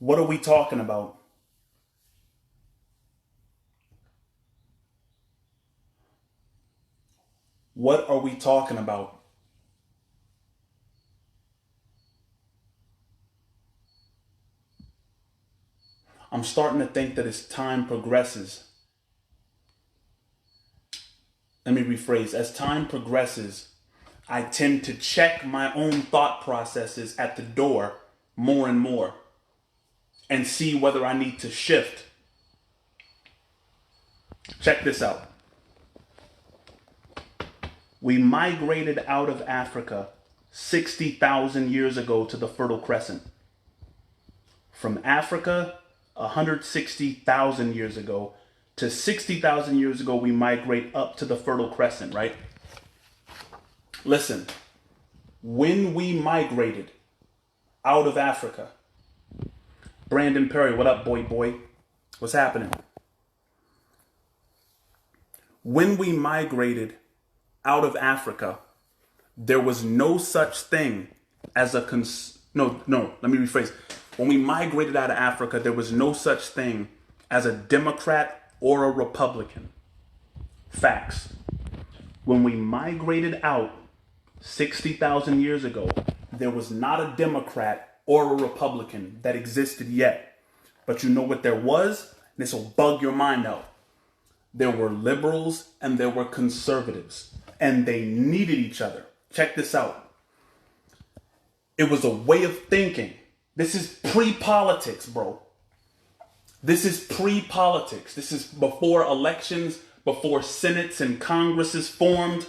What are we talking about? What are we talking about? I'm starting to think that as time progresses, let me rephrase, as time progresses, I tend to check my own thought processes at the door more and more and see whether I need to shift. Check this out. We migrated out of Africa 60,000 years ago to the Fertile Crescent. From Africa, 160,000 years ago, to 60,000 years ago, we migrate up to the Fertile Crescent, right? Listen, when we migrated out of Africa, Brandon Perry, what up, boy? What's happening? When we migrated out of Africa, there was no such thing as a no, let me rephrase. When we migrated out of Africa, there was no such thing as a Democrat or a Republican. Facts. When we migrated out 60,000 years ago, there was not a Democrat or a Republican that existed yet. But you know what there was? This will bug your mind out. There were liberals and there were conservatives, and they needed each other. Check this out. It was a way of thinking. This is pre-politics, bro. This is pre-politics. This is before elections, before senates and congresses formed,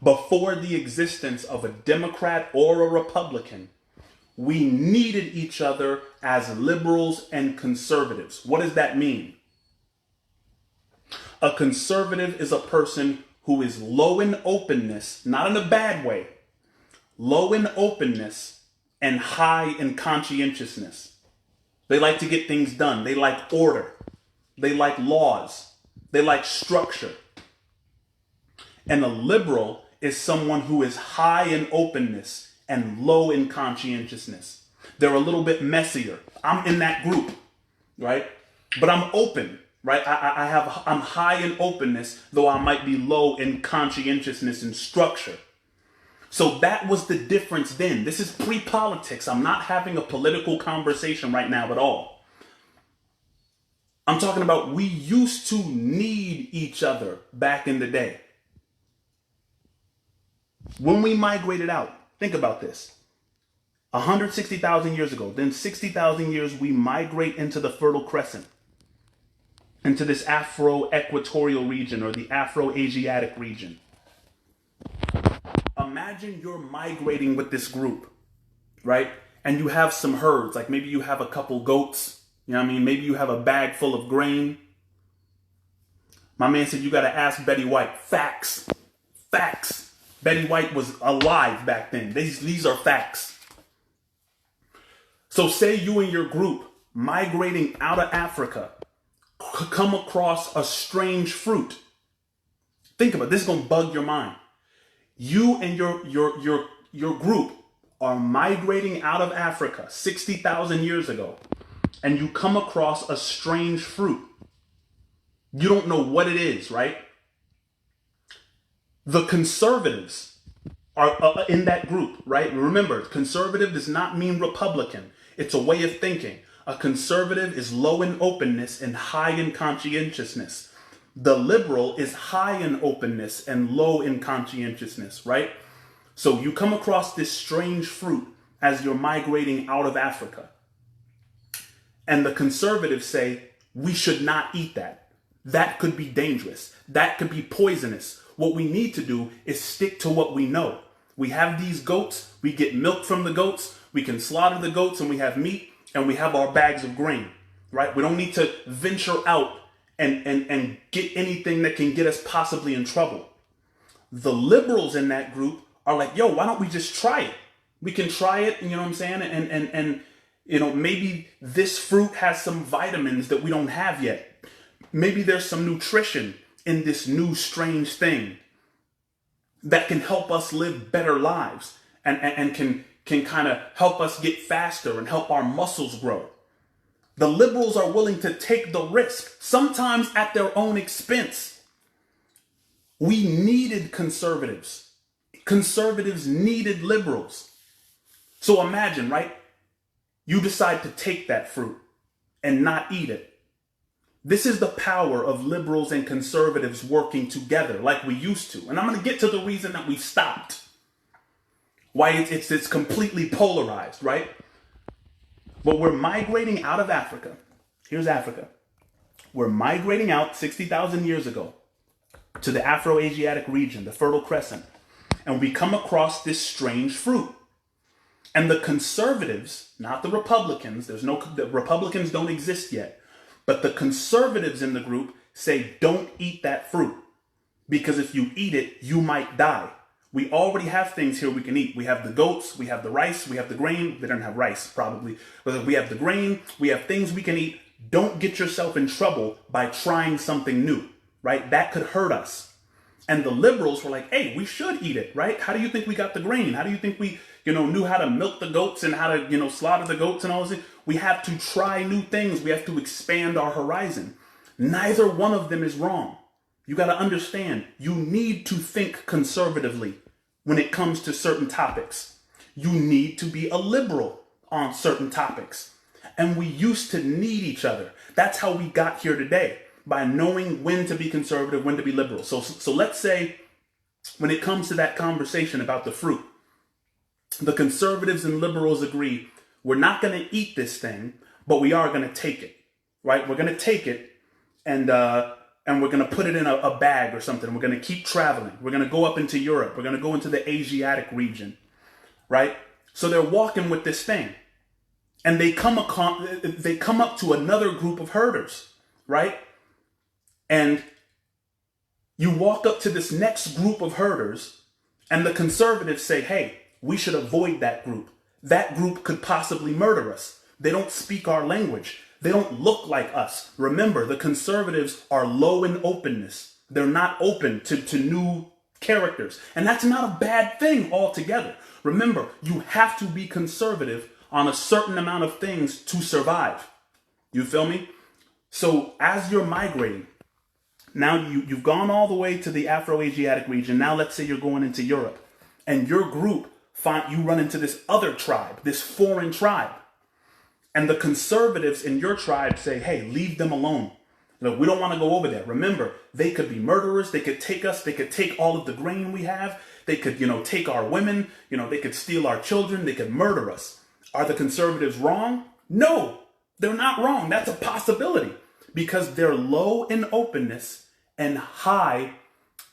before the existence of a Democrat or a Republican. We needed each other as liberals and conservatives. What does that mean? A conservative is a person who is low in openness, not in a bad way, low in openness and high in conscientiousness. They like to get things done. They like order. They like laws. They like structure. And a liberal is someone who is high in openness and low in conscientiousness. They're a little bit messier. I'm in that group, right? But I'm open, right? I'm high in openness, though I might be low in conscientiousness and structure. So that was the difference then. This is pre-politics. I'm not having a political conversation right now at all. I'm talking about we used to need each other back in the day. When we migrated out, think about this. 160,000 years ago, then 60,000 years we migrate into the Fertile Crescent, into this Afro-Equatorial region or the Afro-Asiatic region. Imagine you're migrating with this group, right? And you have some herds, like maybe you have a couple goats, you know what I mean? Maybe you have a bag full of grain. My man said you got to ask Betty White. Facts. Facts. Betty White was alive back then. These are facts. So say you and your group migrating out of Africa come across a strange fruit. Think about it. This is going to bug your mind. You and your group are migrating out of Africa 60,000 years ago, and you come across a strange fruit. You don't know what it is, right? The conservatives are in that group, right? Remember, conservative does not mean Republican. It's a way of thinking. A conservative is low in openness and high in conscientiousness. The liberal is high in openness and low in conscientiousness, right? So you come across this strange fruit as you're migrating out of Africa. And the conservatives say, we should not eat that. That could be dangerous. That could be poisonous. What we need to do is stick to what we know. We have these goats. We get milk from the goats. We can slaughter the goats and we have meat and we have our bags of grain, right? We don't need to venture out and get anything that can get us possibly in trouble. The liberals in that group are like, yo, why don't we just try it? We can try it, you know what I'm saying? And you know, maybe this fruit has some vitamins that we don't have yet. Maybe there's some nutrition in this new strange thing that can help us live better lives and can can kind of help us get faster and help our muscles grow. The liberals are willing to take the risk, sometimes at their own expense. We needed conservatives. Conservatives needed liberals. So imagine, right? You decide to take that fruit and not eat it. This is the power of liberals and conservatives working together like we used to. And I'm going to get to the reason that we stopped. Why it's completely polarized, right? But we're migrating out of Africa. Here's Africa. We're migrating out 60,000 years ago to the Afro-Asiatic region, the Fertile Crescent. And we come across this strange fruit. And the conservatives, not the Republicans, the Republicans don't exist yet, but the conservatives in the group say, don't eat that fruit, because if you eat it, you might die. We already have things here we can eat. We have the goats, we have the rice, we have the grain. They don't have rice, probably. But we have the grain, we have things we can eat. Don't get yourself in trouble by trying something new, right? That could hurt us. And the liberals were like, hey, we should eat it, right? How do you think we got the grain? How do you think we, knew how to milk the goats and how to, slaughter the goats and all this? We have to try new things. We have to expand our horizon. Neither one of them is wrong. You got to understand, you need to think conservatively when it comes to certain topics. You need to be a liberal on certain topics. And we used to need each other. That's how we got here today, by knowing when to be conservative, when to be liberal. So let's say when it comes to that conversation about the fruit, the conservatives and liberals agree, we're not going to eat this thing, but we are going to take it, right? We're going to take it and we're going to put it in a bag or something. We're going to keep traveling. We're going to go up into Europe. We're going to go into the Asiatic region, right? So they're walking with this thing, and they come up to another group of herders, right? And you walk up to this next group of herders, and the conservatives say, hey, we should avoid that group. That group could possibly murder us. They don't speak our language. They don't look like us. Remember, the conservatives are low in openness. They're not open to new characters. And that's not a bad thing altogether. Remember, you have to be conservative on a certain amount of things to survive. You feel me? So as you're migrating, now you've gone all the way to the Afro-Asiatic region. Now let's say you're going into Europe, and your group you run into this other tribe, this foreign tribe. And the conservatives in your tribe say, hey, leave them alone. We don't want to go over there. Remember, they could be murderers. They could take us. They could take all of the grain we have. They could, take our women. They could steal our children. They could murder us. Are the conservatives wrong? No, they're not wrong. That's a possibility, because they're low in openness and high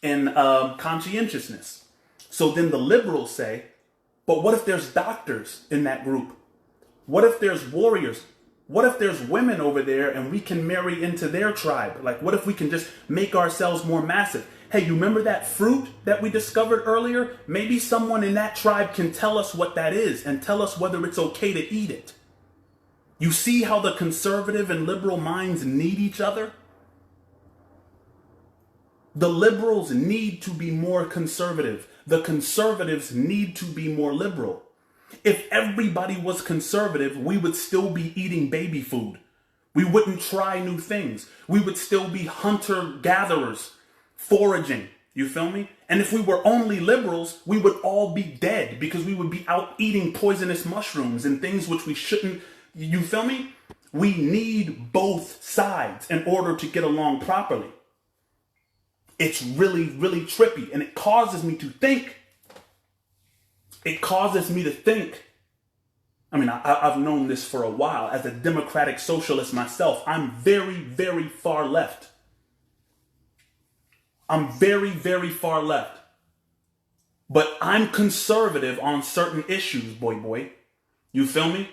in conscientiousness. So then the liberals say, but what if there's doctors in that group? What if there's warriors? What if there's women over there and we can marry into their tribe? Like, what if we can just make ourselves more massive? Hey, you remember that fruit that we discovered earlier? Maybe someone in that tribe can tell us what that is and tell us whether it's okay to eat it. You see how the conservative and liberal minds need each other? The liberals need to be more conservative. The conservatives need to be more liberal. If everybody was conservative, we would still be eating baby food. We wouldn't try new things. We would still be hunter-gatherers, foraging. You feel me? And if we were only liberals, we would all be dead, because we would be out eating poisonous mushrooms and things which we shouldn't. You feel me? We need both sides in order to get along properly. It's really, really trippy, and it causes me to think. I mean, I've known this for a while. As a democratic socialist myself, I'm very, very far left. I'm very, very far left. But I'm conservative on certain issues, boy. You feel me?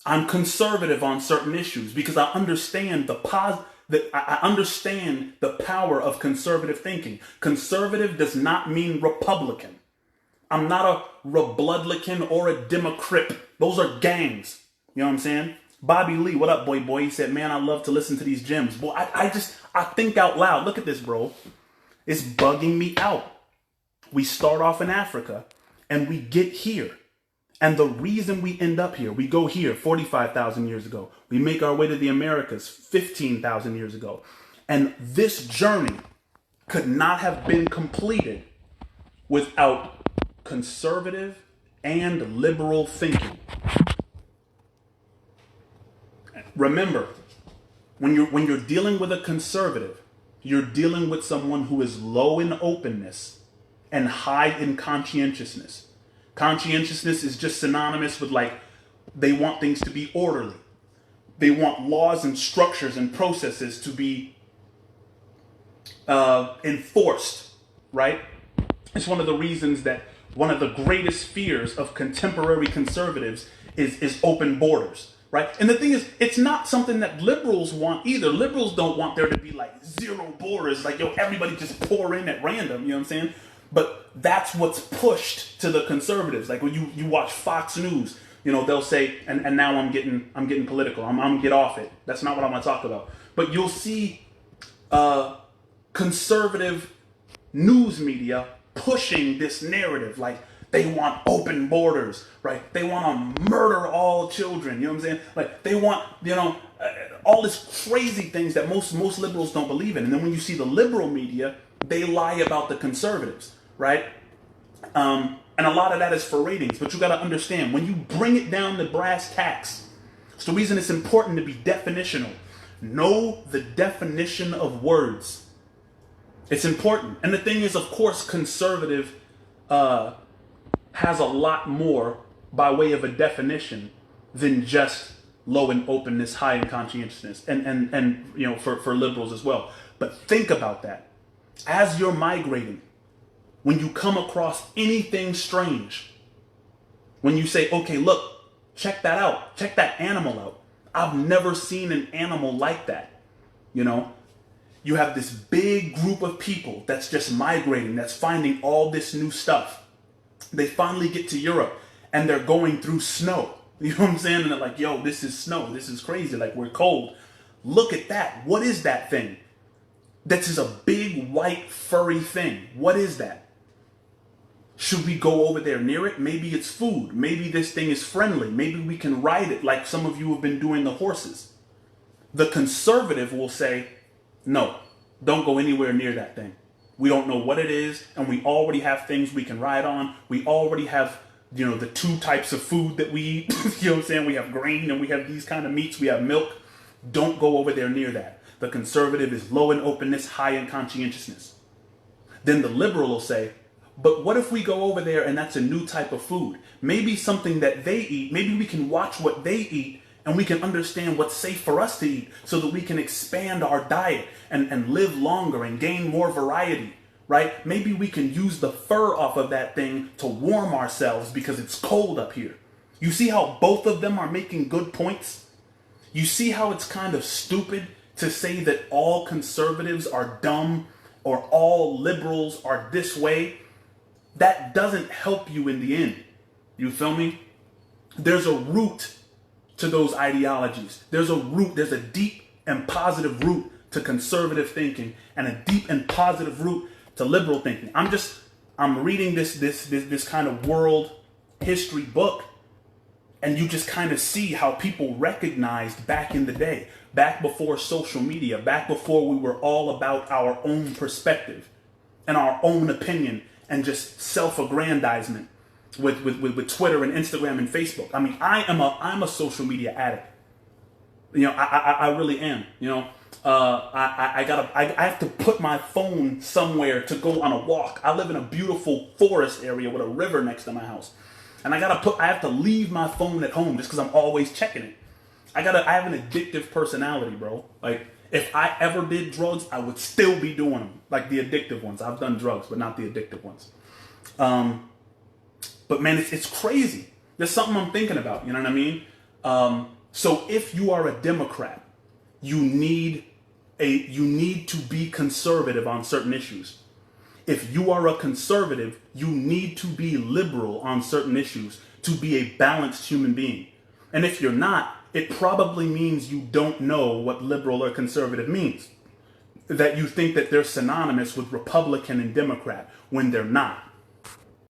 I'm conservative on certain issues because I understand I understand the power of conservative thinking. Conservative does not mean Republican. I'm not a Republican or a Democrat. Those are gangs. You know what I'm saying? Bobby Lee, what up, boy? He said, man, I love to listen to these gems. Boy, I think out loud. Look at this, bro. It's bugging me out. We start off in Africa and we get here. And the reason we end up here, we go here 45,000 years ago. We make our way to the Americas 15,000 years ago. And this journey could not have been completed without conservative and liberal thinking. Remember, when you're dealing with a conservative, you're dealing with someone who is low in openness and high in conscientiousness. Conscientiousness is just synonymous with, like, they want things to be orderly. They want laws and structures and processes to be enforced, right? It's one of the reasons that one of the greatest fears of contemporary conservatives is open borders, right? And the thing is, it's not something that liberals want either. Liberals don't want there to be like zero borders, like, yo, everybody just pour in at random, you know what I'm saying? But that's what's pushed to the conservatives. Like, when you watch Fox News, you know, they'll say, and now I'm getting political. I'm gonna get off it. That's not what I want to talk about. But you'll see conservative news media pushing this narrative, like they want open borders, right? They want to murder all children, you know what I'm saying? Like, they want, you know, all this crazy things that most liberals don't believe in. And then when you see the liberal media, they lie about the conservatives, right? And a lot of that is for ratings. But you got to understand, when you bring it down to brass tacks, it's the reason it's important to be definitional. Know the definition of words. It's important. And the thing is, of course, conservative has a lot more by way of a definition than just low in openness, high in conscientiousness, and you know, for liberals as well. But think about that. As you're migrating, when you come across anything strange, when you say, okay, look, check that out, check that animal out. I've never seen an animal like that, you know? You have this big group of people that's just migrating, that's finding all this new stuff. They finally get to Europe and they're going through snow. You know what I'm saying? And they're like, yo, this is snow. This is crazy. Like, we're cold. Look at that. What is that thing? That's just a big, white, furry thing. What is that? Should we go over there near it? Maybe it's food. Maybe this thing is friendly. Maybe we can ride it like some of you have been doing the horses. The conservative will say, no, don't go anywhere near that thing. We don't know what it is, and we already have things we can ride on. We already have, you know, the two types of food that we eat. You know what I'm saying? We have grain and we have these kind of meats. We have milk. Don't go over there near that. The conservative is low in openness, high in conscientiousness. Then the liberal will say, but what if we go over there and that's a new type of food? Maybe something that they eat, maybe we can watch what they eat and we can understand what's safe for us to eat so that we can expand our diet and live longer and gain more variety, right? Maybe we can use the fur off of that thing to warm ourselves because it's cold up here. You see how both of them are making good points? You see how it's kind of stupid to say that all conservatives are dumb or all liberals are this way? That doesn't help you in the end. You feel me? There's a root to those ideologies. There's a deep and positive root to conservative thinking and a deep and positive root to liberal thinking. I'm reading this kind of world history book, and you just kind of see how people recognized back in the day, back before social media, back before we were all about our own perspective and our own opinion and just self-aggrandizement with Twitter and Instagram and Facebook. I mean, I'm a social media addict. You know, I really am. You know, I have to put my phone somewhere to go on a walk. I live in a beautiful forest area with a river next to my house, and I have to leave my phone at home just because I'm always checking it. I have an addictive personality, bro. Like, if I ever did drugs, I would still be doing them, like the addictive ones. I've done drugs, but not the addictive ones. But man, it's crazy. There's something I'm thinking about. You know what I mean? So if you are a Democrat, you need to be conservative on certain issues. If you are a conservative, you need to be liberal on certain issues to be a balanced human being. And if you're not, it probably means you don't know what liberal or conservative means. That you think that they're synonymous with Republican and Democrat when they're not.